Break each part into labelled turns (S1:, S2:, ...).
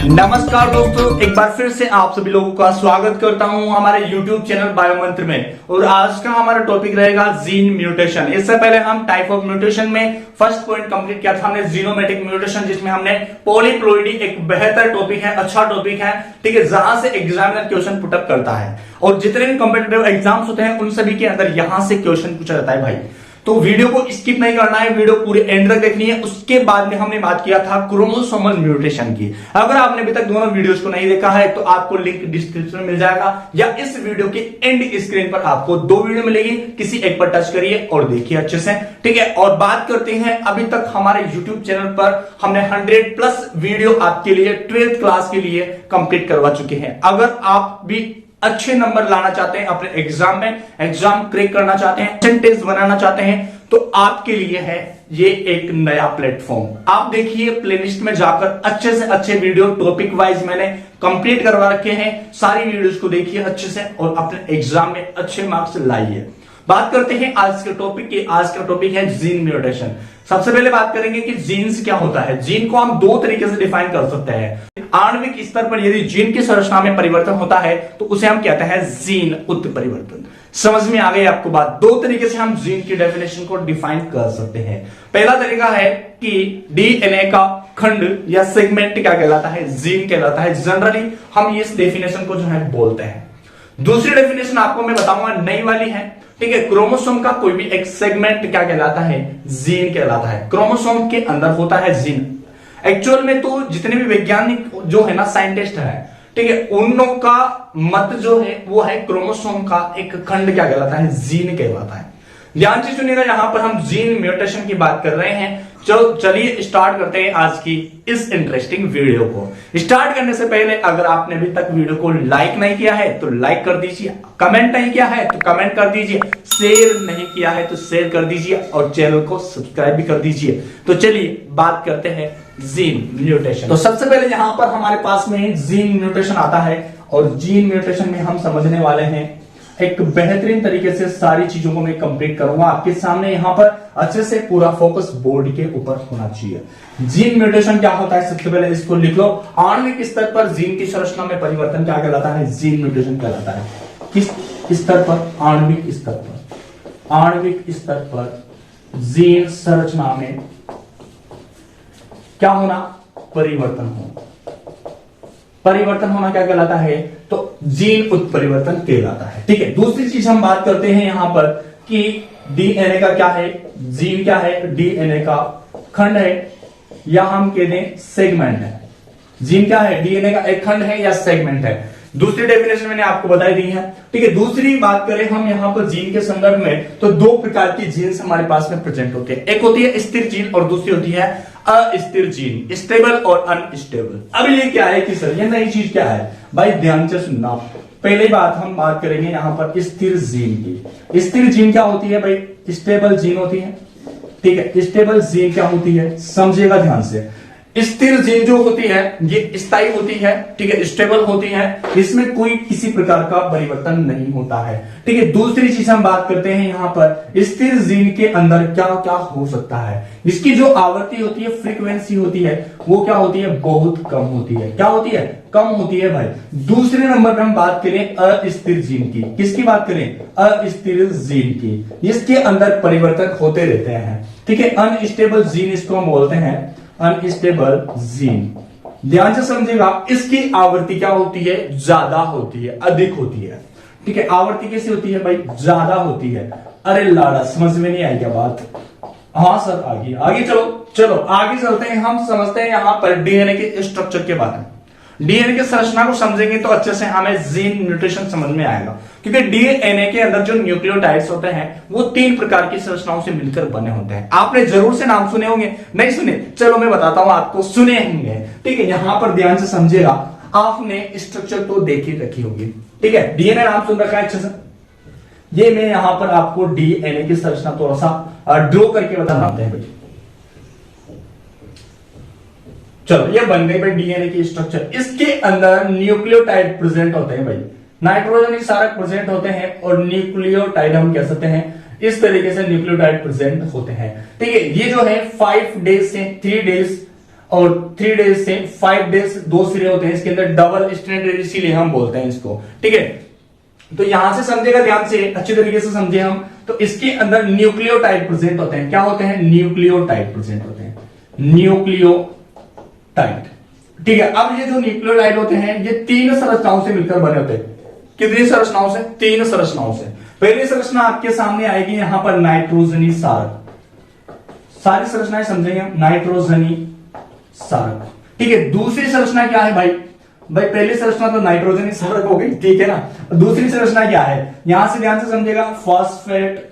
S1: नमस्कार दोस्तों, एक बार फिर से आप सभी लोगों का स्वागत करता हूं हमारे YouTube चैनल बायोमंत्र में। और आज का हमारा टॉपिक रहेगा जीन म्यूटेशन। इससे पहले हम टाइप ऑफ म्यूटेशन में फर्स्ट पॉइंट कंप्लीट किया था हमने जीनोमेटिक म्यूटेशन, जिसमें हमने पॉलीप्लोइडी एक बेहतर टॉपिक है, अच्छा टॉपिक है, ठीक है, जहां से एग्जामिनर क्वेश्चन पुटअप करता है और जितने भी कॉम्पिटिटिव एग्जाम्स होते हैं उन सभी के अंदर यहां से क्वेश्चन पूछा जाता है भाई। तो वीडियो को स्किप नहीं करना है, वीडियो पूरे एंड तक देखनी है। उसके बाद में हमने बात किया था क्रोमोसोमल म्यूटेशन की। अगर आपने अभी तक दोनों वीडियोस को नहीं देखा है तो आपको लिंक डिस्क्रिप्शन में मिल जाएगा या इस वीडियो के एंड स्क्रीन पर आपको दो वीडियो मिलेगी, किसी एक पर टच करिए और देखिए अच्छे से, ठीक है। और बात करते हैं, अभी तक हमारे यूट्यूब चैनल पर हमने 100+ वीडियो आपके लिए 12th क्लास के लिए कंप्लीट करवा चुके हैं। अगर आप भी अच्छे नंबर लाना चाहते हैं अपने एग्जाम में, एग्जाम क्रैक करना चाहते हैं, परसेंटेज बनाना चाहते हैं, तो आपके लिए है ये एक नया प्लेटफॉर्म। आप देखिए प्लेलिस्ट में जाकर अच्छे से अच्छे वीडियो टॉपिक वाइज मैंने कंप्लीट करवा रखे हैं। सारी वीडियोस को देखिए अच्छे से और अपने एग्जाम में अच्छे मार्क्स लाइए। बात करते हैं आज के टॉपिक की। आज का टॉपिक है जीन म्यूटेशन। सबसे पहले बात करेंगे कि जीन्स क्या होता है। जीन को हम दो तरीके से डिफाइन कर सकते हैं। आणविक स्तर पर यदि जीन की संरचना में परिवर्तन होता है तो उसे हम कहते हैं जीन उत्परिवर्तन। समझ में आ गई आपको बात। दो तरीके से हम जीन की डेफिनेशन को डिफाइन कर सकते हैं। पहला तरीका है कि डीएनए का खंड या सेगमेंट क्या कहलाता है, जीन कहलाता है। जनरली हम इस डेफिनेशन को जो है बोलते हैं। दूसरी डेफिनेशन आपको मैं बताऊंगा, नई वाली है, ठीक है। क्रोमोसोम का कोई भी एक सेगमेंट क्या कहलाता है, जीन कहलाता है। क्रोमोसोम के अंदर होता है जीन। एक्चुअल में तो जितने भी वैज्ञानिक जो है ना, साइंटिस्ट है, ठीक है, उन लोगों का मत जो है वो है क्रोमोसोम का एक खंड क्या कहलाता है, जीन कहलाता है। ध्यान से सुनिएगा, यहां पर हम जीन म्यूटेशन की बात कर रहे हैं। चलिए स्टार्ट करते हैं आज की इस इंटरेस्टिंग वीडियो को। स्टार्ट करने से पहले अगर आपने अभी तक वीडियो को लाइक नहीं किया है तो लाइक कर दीजिए, कमेंट नहीं किया है तो कमेंट कर दीजिए, शेयर नहीं किया है तो शेयर कर दीजिए और चैनल को सब्सक्राइब भी कर दीजिए। तो चलिए बात करते हैं जीन म्यूटेशन। तो सबसे पहले यहां पर हमारे पास में जीन म्यूटेशन आता है और जीन म्यूटेशन में हम समझने वाले हैं एक बेहतरीन तरीके से सारी चीजों को मैं कंप्लीट करूंगा आपके सामने। यहां पर अच्छे से पूरा फोकस बोर्ड के ऊपर होना चाहिए। जीन म्यूटेशन क्या होता है, सबसे पहले इसको लिख लो। आणविक स्तर पर जीन की संरचना में परिवर्तन क्या कहलाता है, जीन म्यूटेशन कहलाता है। किस स्तर पर, आणविक स्तर पर। आणविक स्तर पर जीन संरचना में क्या होना, परिवर्तन होना। परिवर्तन होना क्या कहलाता है, तो जीन उत्परिवर्तन कहलाता है, ठीक है। दूसरी चीज हम बात करते हैं यहां पर कि डीएनए का क्या है, जीन क्या है, डीएनए का खंड है या हम कह दें सेगमेंट है। जीन क्या है, डीएनए का एक खंड है या सेगमेंट है। दूसरी डेफिनेशन मैंने आपको बताई दी है, ठीक है। दूसरी बात करें हम यहां पर जीन के संदर्भ में, तो दो प्रकार की जीन्स हमारे पास में प्रेजेंट होते हैं। एक होती है स्थिर जीन और दूसरी होती है अस्थिर जीन, स्टेबल और अनस्टेबल। अब ये क्या है कि सर ये नई चीज क्या है भाई, ध्यान से सुनना। पहली बात हम बात करेंगे यहां पर स्थिर जीन की। स्थिर जीन क्या होती है भाई, स्टेबल जीन होती है, ठीक है। स्टेबल जीन क्या होती है, समझिएगा ध्यान से। स्थिर जीन जो होती है ये स्थायी होती है, ठीक है, स्टेबल होती है, इसमें कोई किसी प्रकार का परिवर्तन नहीं होता है, ठीक है। दूसरी चीज हम बात करते हैं यहां पर स्थिर जीन के अंदर क्या क्या हो सकता है। इसकी जो आवृत्ति होती है, फ्रीक्वेंसी होती है, वो क्या होती है, बहुत कम होती है। क्या होती है, कम होती है भाई। दूसरे नंबर पर हम बात करें अस्थिर जीन की। किसकी बात करें, अस्थिर जीन की। इसके अंदर परिवर्तन होते रहते हैं, ठीक है। अनस्टेबल जीन इसको हम बोलते हैं, अनस्टेबल जीन। ध्यान से समझिएगा, इसकी आवृत्ति क्या होती है, ज्यादा होती है, अधिक होती है, ठीक है। आवृत्ति कैसी होती है भाई, ज्यादा होती है। अरे लाड़ा, समझ में नहीं आई क्या बात। हाँ सर, आगे आगे चलो आगे चलते हैं। हम समझते हैं यहां पर डीएनए के स्ट्रक्चर के बारे में। डीएनए की संरचना को समझेंगे तो अच्छे से हमें जीन म्यूटेशन समझ में आएगा, क्योंकि डीएनए के अंदर जो न्यूक्लियोटाइड्स होते हैं वो 3 प्रकार की संरचनाओं से मिलकर बने होते हैं। आपने जरूर से नाम सुने होंगे, नहीं सुने, चलो मैं बताता हूं आपको, सुने होंगे, ठीक है। यहां पर ध्यान से समझिएगा, आपने स्ट्रक्चर तो देखी रखी होगी, ठीक है। डीएनए नाम सुन रखा है अच्छे से। ये मैं यहां पर आपको डीएनए की संरचना थोड़ा सा ड्रॉ करके बताना है भाई। चलो ये बन गई भाई डीएनए की स्ट्रक्चर। इसके अंदर न्यूक्लियोटाइड प्रेजेंट होते हैं भाई, नाइट्रोजन सारे प्रेजेंट होते हैं और न्यूक्लियोटाइड हम कह सकते हैं इस तरीके से न्यूक्लियोटाइड प्रेजेंट होते हैं, ठीक है। ये जो है 5 डेज से 3 डेज और 3 डेज से 5 डेज 2 सिरे होते हैं इसके अंदर, डबल स्ट्रैंडेड इसीलिए हम बोलते हैं इसको। ठीक है, तो यहां से समझेगा, ध्यान से अच्छी तरीके से समझे हम। तो इसके अंदर न्यूक्लियोटाइड प्रेजेंट होते हैं। क्या होते हैं? न्यूक्लियोटाइड प्रेजेंट होते हैं, न्यूक्लियोटाइड। ठीक है, अब ये जो न्यूक्लियोटाइड होते हैं ये 3 संरचनाओं से मिलकर बने होते हैं। कितनी संरचनाओं से? 3 संरचनाओं से। पहली संरचना आपके सामने आएगी यहां पर नाइट्रोजनी सारक। सारी संरचनाएं समझेंगे हम, नाइट्रोजनी सारक। ठीक है, दूसरी संरचना क्या है भाई? पहली संरचना तो नाइट्रोजनी सारक हो गई, ठीक है ना। दूसरी संरचना क्या है? यहां से ध्यान से समझेगा, फॉस्फेट।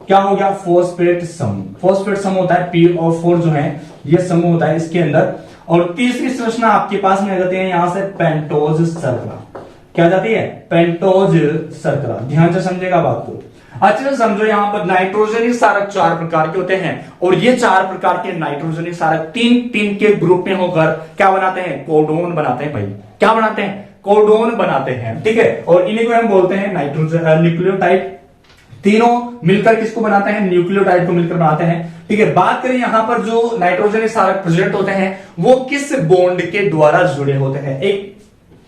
S1: क्या हो गया? फॉस्फेट समूह। फॉस्फेट समूह होता है PO4 जो है ये समूह होता है इसके अंदर। और तीसरी संरचना आपके पास में आ जाती है यहां से पेंटोज शर्करा। क्या जाती है? पेंटोज शर्करा। ध्यान से समझेगा बात को, अच्छे से समझो। यहां पर नाइट्रोजनी सारक 4 प्रकार के होते हैं और ये 4 प्रकार के नाइट्रोजनी सारक 3 के ग्रुप में होकर क्या बनाते हैं? कोडोन बनाते हैं भाई। क्या बनाते हैं? कोडोन बनाते हैं। ठीक है, और इन्हीं को हम बोलते हैं नाइट्रोजन न्यूक्लियोटाइड। तीनों मिलकर किसको बनाते हैं? न्यूक्लियोटाइड को मिलकर बनाते हैं। ठीक है, बात करें यहां पर जो नाइट्रोजनी सारक प्रेजेंट होते हैं वो किस बॉन्ड के द्वारा जुड़े होते हैं? एक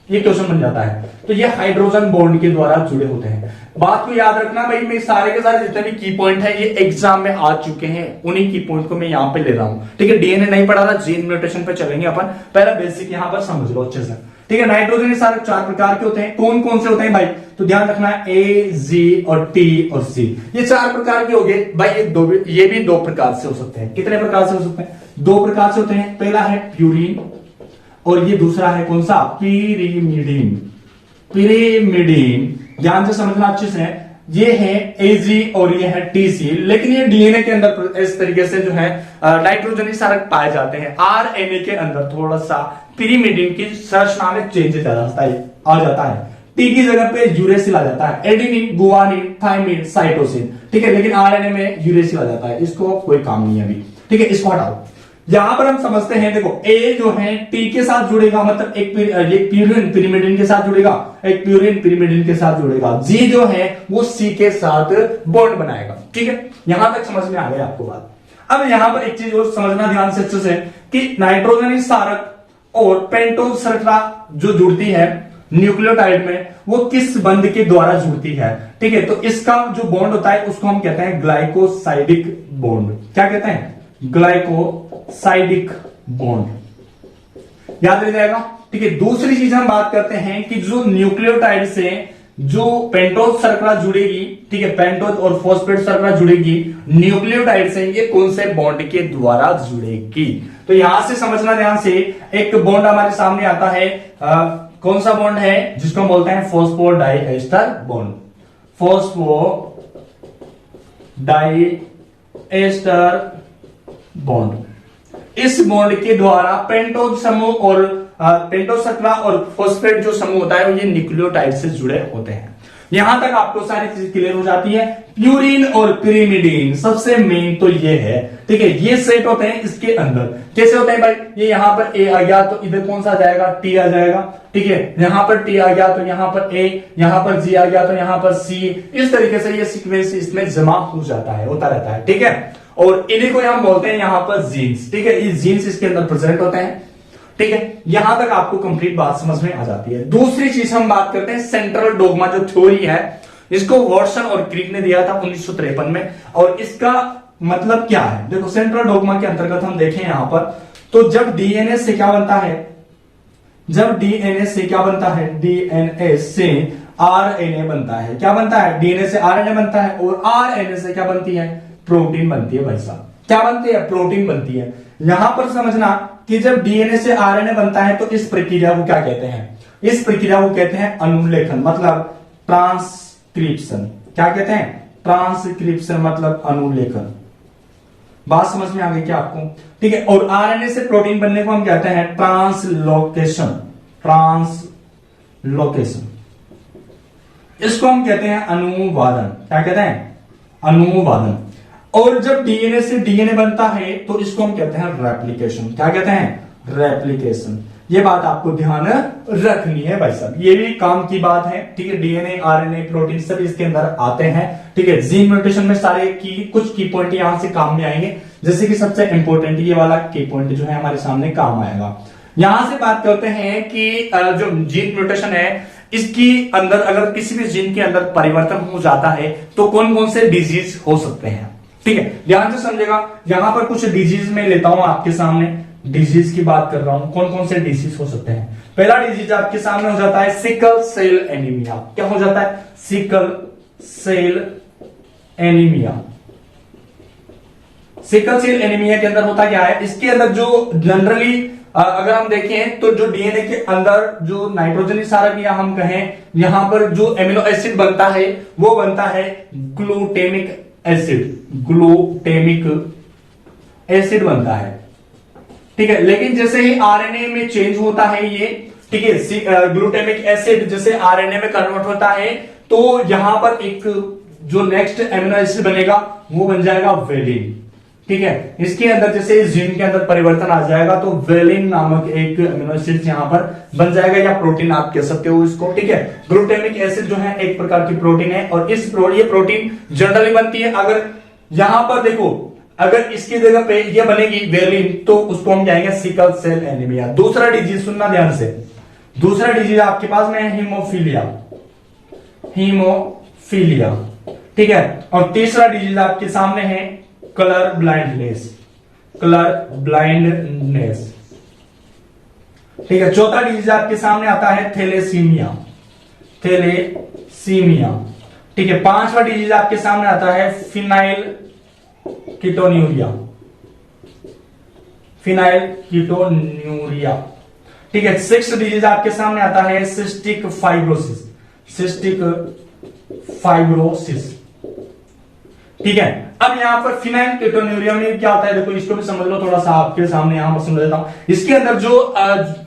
S1: ये क्वेश्चन बन जाता है। तो ये हाइड्रोजन बॉन्ड के द्वारा जुड़े होते हैं। बात को याद रखना भाई, मैं सारे के सारे जितने भी की पॉइंट है ये एग्जाम में आ चुके हैं, उन्हीं की पॉइंट को मैं यहां पे ले रहा हूं। ठीक है, डीएनए नहीं पढ़ा था, जीन म्यूटेशन पे चलेंगे अपन। पहला बेसिक यहां पर समझ लो अच्छे से। ठीक है, नाइट्रोजनी सारक 4 प्रकार के होते हैं। कौन कौन से होते हैं भाई? तो ध्यान रखना, A, G और T और C, ये 4 प्रकार के हो गए भाई। ये भी 2 प्रकार से हो सकते हैं। कितने प्रकार से हो सकते हैं? 2 प्रकार से होते हैं। पहला है प्यूरिन और ये दूसरा है कौन सा? पिरिमिडीन। पिरिमिडीन ध्यान से समझना अच्छे से। ये है AG और ये है TC, लेकिन ये डीएनए के अंदर इस तरीके से जो है नाइट्रोजनी सारक पाए जाते हैं। आरएनए के अंदर थोड़ा सा पिरिमिडीन की संरचना में चेंजेस आ जाता है। टी की जगह पे यूरेसिल आ जाता है, एडेनिन, गुआनिन, थायमिन, साइटोसिन। ठीक है, लेकिन आरएनए में यूरेसिल आ जाता है, इसको कोई काम नहीं है अभी। ठीक है, इसको हटाओ। यहां पर हम समझते हैं, देखो ए जो है टी के साथ जुड़ेगा, मतलब एक प्यूरिन पिरिमिडिन के साथ जुड़ेगा, एक प्यूरिन पिरिमिडिन के साथ जुड़ेगा। जी जो है वो सी के साथ बॉन्ड बनाएगा। ठीक है, यहां तक समझ में आ गया आपको बात। अब यहां पर एक चीज और समझना ध्यान से अच्छे से कि नाइट्रोजनी सारक और पेंटोज शर्करा जो जुड़ती है न्यूक्लियोटाइड में, वो किस बंध के द्वारा जुड़ती है? ठीक है, तो इसका जो बॉन्ड होता है उसको हम कहते हैं ग्लाइकोसाइडिक बॉन्ड। क्या कहते हैं? Glycosidic bond. याद रह जाएगा। ठीक है, दूसरी चीज हम बात करते हैं कि जो न्यूक्लियोटाइड से जो पेंटोज शर्करा जुड़ेगी, ठीक है, पेंटोज और फॉस्फेट शर्करा जुड़ेगी न्यूक्लियोटाइड से, ये कौन से बॉन्ड के द्वारा जुड़ेगी? तो यहां से समझना ध्यान से। एक बॉन्ड हमारे सामने आता है, कौन सा बॉन्ड है? जिसको हम बोलते हैं फॉस्फोडाइएस्टर बॉन्ड। Phosphodiester bond. इस बॉन्ड के द्वारा पेंटोज समूह और पेंटोज शर्करा और फॉस्फेट जो समूह होता है वो ये न्यूक्लियोटाइड से जुड़े होते हैं। यहां तक आपको सारी चीज क्लियर हो जाती है। प्यूरिन और पिरिमिडीन सबसे मेन तो ये है। ठीक है, ये सेट होते हैं इसके अंदर। कैसे होते हैं भाई? ये यहां पर ए आ गया तो इधर कौन सा आ जाएगा? टी आ जाएगा। ठीक है, यहां पर टी आ गया तो यहां पर ए, यहां पर जी आ गया तो यहां पर सी। इस तरीके से ये सीक्वेंस इसमें जमा हो जाता है, होता रहता है। ठीक है, और इन्हीं को हम बोलते हैं यहां पर जीन्स। ठीक है, ये जीन्स इसके अंदर प्रेजेंट होते हैं। ठीक है, यहां तक आपको कंप्लीट बात समझ में आ जाती है। दूसरी चीज हम बात करते हैं सेंट्रल डोगमा जो थ्योरी है, इसको वॉटसन और क्रिक ने दिया था 1953 में। और इसका मतलब क्या है? देखो, सेंट्रल डोगमा के अंतर्गत हम देखें यहां पर, तो जब डीएनए से क्या बनता है? जब डीएनए से क्या बनता है? डीएनए से आरएनए बनता है। क्या बनता है? डीएनए से आरएनए बनता है और आरएनए से क्या बनती है? प्रोटीन बनती है भाई साहब। क्या बनती है? प्रोटीन बनती है। यहां पर समझना कि जब डीएनए से आरएनए बनता है तो इस प्रक्रिया को क्या कहते हैं? इस प्रक्रिया को कहते हैं अनुलेखन, मतलब ट्रांसक्रिप्शन। क्या कहते हैं? ट्रांसक्रिप्शन मतलब अनुलेखन। बात समझ में आ गई क्या आपको? ठीक है, और आरएनए से प्रोटीन बनने को हम कहते हैं ट्रांसलोकेशन। ट्रांसलोकेशन, इसको हम कहते हैं अनुवादन। क्या कहते हैं? अनुवादन। और जब डीएनए से डीएनए बनता है तो इसको हम कहते हैं रेप्लिकेशन। क्या कहते हैं? रेप्लिकेशन। ये बात आपको ध्यान रखनी है भाई साहब, ये भी काम की बात है। ठीक है, डीएनए, आरएनए, प्रोटीन सब इसके अंदर आते हैं। ठीक है, जीन म्यूटेशन में सारे की कुछ की पॉइंट यहां से काम में आएंगे। जैसे कि सबसे इंपॉर्टेंट ये वाला की पॉइंट जो है हमारे सामने काम आएगा। यहां से बात करते हैं कि जो जीन म्यूटेशन है इसकी अंदर अगर किसी भी जीन के अंदर परिवर्तन हो जाता है तो कौन कौन से डिजीज हो सकते हैं। ठीक है, ध्यान से समझेगा। यहां पर कुछ डिजीज में लेता हूं आपके सामने, डिजीज की बात कर रहा हूं, कौन कौन से डिजीज हो सकते हैं। पहला डिजीज आपके सामने हो जाता है सिकल सेल एनीमिया। क्या हो जाता है? Sickle cell anaemia. Sickle cell anaemia के अंदर होता क्या है, इसके अंदर जो जनरली अगर हम देखें तो जो डीएनए के अंदर जो नाइट्रोजन क्षारक या हम कहें यहां पर जो एमिनो एसिड बनता है वो बनता है ग्लूटेमिक एसिड। ग्लूटेमिक एसिड बनता है। ठीक है, लेकिन जैसे ही आरएनए में चेंज होता है ये, ठीक है, ग्लूटेमिक एसिड जैसे आरएनए में कन्वर्ट होता है तो यहां पर एक जो नेक्स्ट एमिनो एसिड बनेगा वो बन जाएगा वेलिन। ठीक है, इसके अंदर जैसे इस जीन के अंदर परिवर्तन आ जाएगा तो वेलिन नामक एक अमीनो एसिड यहां पर बन जाएगा, या प्रोटीन आप कह सकते हो इसको। ठीक है, ग्लूटेमिक एसिड जो है एक प्रकार की प्रोटीन है और ये प्रोटीन जनरली बनती है। अगर यहां पर देखो, अगर इसकी जगह पे ये बनेगी वेलिन तो उसको हम कहेंगे सिकल सेल एनीमिया। दूसरा डिजीज सुनना ध्यान से, दूसरा डिजीज आपके पास में है हीमोफीलिया। हीमोफीलिया, ठीक है। और तीसरा डिजीज आपके सामने है कलर ब्लाइंडनेस। कलर ब्लाइंडनेस, ठीक है। चौथा डिजीज आपके सामने आता है थैलेसीमिया। थैलेसीमिया, ठीक है। पांचवा डिजीज आपके सामने आता है फिनाइल कीटोन्यूरिया। फिनाइल कीटोन्यूरिया, ठीक है। सिक्स्थ डिजीज आपके सामने आता है सिस्टिक फाइब्रोसिस। सिस्टिक फाइब्रोसिस, ठीक है। अब यहां पर फिनाइल कीटोन्यूरिया में क्या होता है, देखो इसको भी समझ लो थोड़ा सा, आपके सामने यहां पर समझ लेता हूं। इसके अंदर जो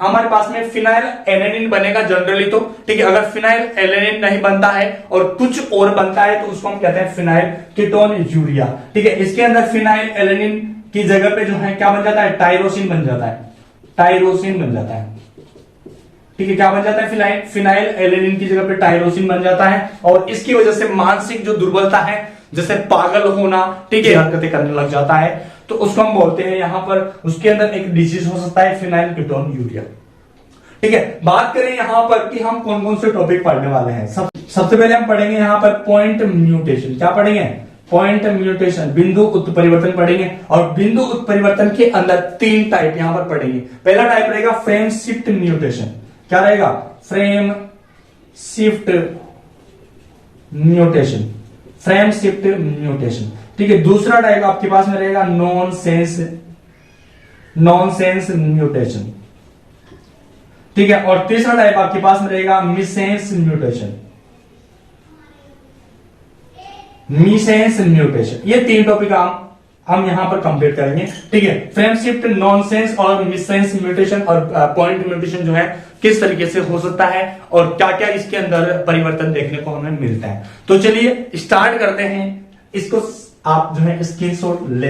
S1: हमारे पास में फिनाइल एलेनिन बनेगा जनरली तो, ठीक है। अगर फिनाइल एलेनिन नहीं बनता है और कुछ और बनता है तो उसको हम कहते हैं फिनाइल कीटोन्यूरिया। ठीक है, इसके अंदर फिनाइल एलेनिन की जगह पे जो है क्या बन जाता है, टायरोसिन बन जाता है। टायरोसिन बन जाता है, ठीक है। क्या बन जाता है, फिनाइल एलेनिन की जगह पे टायरोसिन बन जाता है और इसकी वजह से मानसिक जो दुर्बलता है, जैसे पागल होना, ठीक है, हरकतें करने लग जाता है, तो उसको हम बोलते हैं यहां पर उसके अंदर एक डिजीज हो सकता है फिनाइल कीटोन्यूरिया। ठीक है, बात करें यहां पर कि हम कौन कौन से टॉपिक पढ़ने वाले हैं। सबसे पहले हम पढ़ेंगे यहां पर पॉइंट म्यूटेशन। क्या पढ़ेंगे? पॉइंट म्यूटेशन, बिंदु उत्परिवर्तन पढ़ेंगे। और बिंदु उत्परिवर्तन के अंदर तीन टाइप यहां पर पढ़ेंगे। पहला टाइप रहेगा फ्रेम शिफ्ट म्यूटेशन। क्या रहेगा? Frame shift mutation. Frame shift mutation, ठीक है। दूसरा टाइप आपके पास में रहेगा नॉनसेंस म्यूटेशन, ठीक है। और तीसरा टाइप आपके पास में रहेगा मिसेंस म्यूटेशन। मिसेंस म्यूटेशन, ये तीन टॉपिक हम यहां पर कंप्लीट करेंगे, ठीक है। फ्रेम शिफ्ट, नॉनसेंस और मिसेंस म्यूटेशन और पॉइंट म्यूटेशन जो है किस तरीके से हो सकता है और क्या क्या इसके अंदर परिवर्तन देखने को हमें मिलता है। तो चलिए स्टार्ट करते हैं इसको। आप जो है स्क्रीनशॉट ले